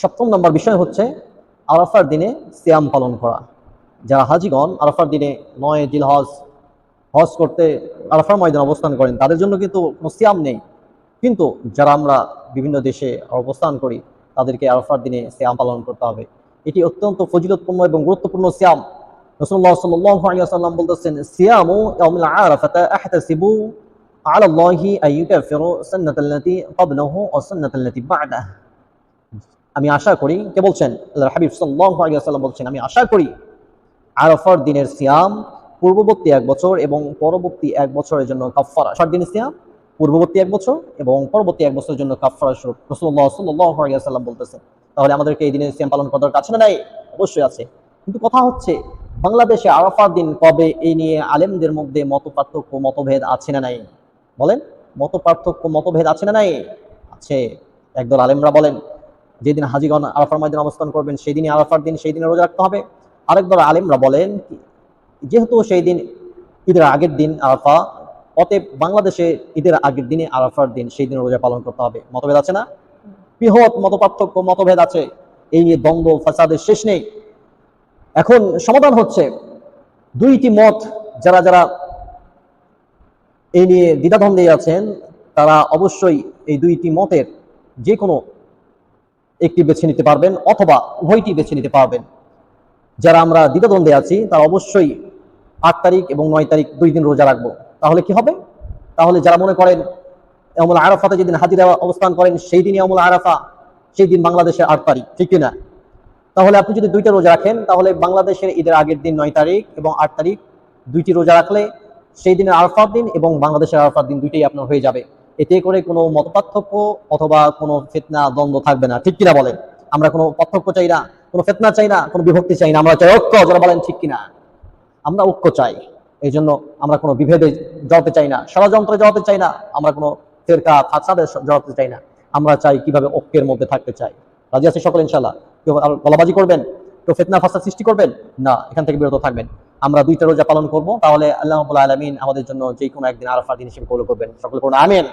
7ম নম্বর বিষয় হচ্ছে আরাফার দিনে সিয়াম পালন করা। যারা হাজিগণ আরাফার দিনে 9 জিলহজ হজ করতে আরাফার ময়দানে অবস্থান করেন, তাদের জন্য কিন্তু কোনো সিয়াম নেই। কিন্তু যারা আমরা বিভিন্ন দেশে অবস্থান করি, তাদেরকে আরাফার দিনে সিয়াম পালন করতে হবে। এটি অত্যন্ত ফজিলতপূর্ণ এবং গুরুত্বপূর্ণ সিয়াম। রাসূলুল্লাহ সাল্লাল্লাহু আলাইহি ওয়াসাল্লাম বলতেছেন, সিয়ামু ইয়াউমিল আরাফাতা আহতাসিবু আলা আল্লাহি আইয়ুকাফিরু সুন্নাতাল্লাতী ক্বাবলাহু ওয়া সুন্নাতাল্লাতী বা'দাহু। আমি আশা করি, কে বলছেন? আল্লাহর হাবিব সাল্লাল্লাহু আলাইহি ওয়াসাল্লাম বলছেন, আমি আশা করি আরাফার দিনের সিয়াম পূর্ববর্তী 1 বছর এবং পরবর্তী 1 বছরের জন্য কাফফারা। আরাফার দিনের সিয়াম পূর্ববর্তী 1 বছর এবং পরবর্তী 1 বছরের জন্য কাফফারা স্বরূপ রাসূলুল্লাহ সাল্লাল্লাহু আলাইহি ওয়াসাল্লাম বলতেছেন। তাহলে আমাদেরকে এই দিনের সিয়াম পালন করার দরকার আছে না নাই? অবশ্যই আছে। কিন্তু কথা হচ্ছে, বাংলাদেশে আরাফার দিন কবে, এই নিয়ে আলেমদের মধ্যে মতপার্থক্য, মতভেদ আছে না নাই? বলেন, মতভেদ আছে না নাই? আছে। একদল আলেমরা বলেন, যেদিন হাজিগণ আরাফার ময়দানে অবস্থান করবেন সেই দিনই আরাফার দিন, সেই দিনে রোজা রাখতে হবে। আরেকদল আলেমরা বলেন, যেহেতু সেই দিন ঈদের আগের দিন আরাফা, অতএব বাংলাদেশে ঈদের আগের দিনে আরাফার দিন, সেই দিন রোজা পালন করতে হবে। মতভেদ আছে না? বৃহৎ মতপার্থক্য, মতভেদ আছে। এই নিয়ে দ্বন্দ্ব ফাসাদের শেষ নেই। এখন সমাধান হচ্ছে, দুইটি মত যারা যারা এই নিয়ে দ্বিধাদ্বন্দ্বে আছেন, তারা অবশ্যই এই দুইটি মতের যে কোনো একটি বেছে নিতে পারবেন অথবা উভয়টি বেছে নিতে পারবেন। যারা আমরা দ্বিধাদ্বন্দ্বে আছি তারা অবশ্যই 8 তারিখ এবং 9 তারিখ 2 দিন রোজা রাখবো। তাহলে কি হবে? তাহলে যারা মনে করেন ইয়াউমুল আরাফাতে যেদিন হাজিরা অবস্থান করেন সেই দিনই ইয়াউমুল আরাফা, সেই দিন বাংলাদেশের 8 তারিখ, ঠিক কিনা? তাহলে আপনি যদি 2টা রোজা রাখেন, তাহলে বাংলাদেশের ঈদের আগের দিন 9 তারিখ এবং 8 তারিখ 2টি রোজা রাখলে সেই দিনের আরাফার দিন এবং বাংলাদেশের আরাফার দিন 2টাই আপনার হয়ে যাবে। এতে করে কোনো মতপার্থক্য অথবা কোনো ফিতনা দ্বন্দ্ব থাকবে না, ঠিক কিনা বলেন? আমরা কোনো পার্থক্য চাই না, কোনো ফিতনা চাই না, কোনো বিভক্তি চাই না, আমরা চাই ঐক্য। যারা বলেন ঠিক কিনা? আমরা ঐক্য চাই। এই জন্য আমরা কোনো বিভেদে জড়াতে চাই না, ষড়যন্ত্রে জড়াতে চাই না, আমরা কোনো ফিরকা ফাসাদে জড়াতে চাই না। আমরা চাই কিভাবে ঐক্যের মধ্যে থাকতে চাই। রাজি আছি সকল ইনশাআল্লাহ? কেউ গলাবাজি করবেন, কেউ ফিতনা ফাসাদ সৃষ্টি করবেন না, এখান থেকে বিরত থাকবেন। আমরা 2টা রোজা পালন করব, তাহলে আল্লাহ রাব্বুল আলামিন আমাদের জন্য যে কোনো একদিন আরাফার দিন হিসেবে কবুল করবেন। সকলে বলুন আমিন।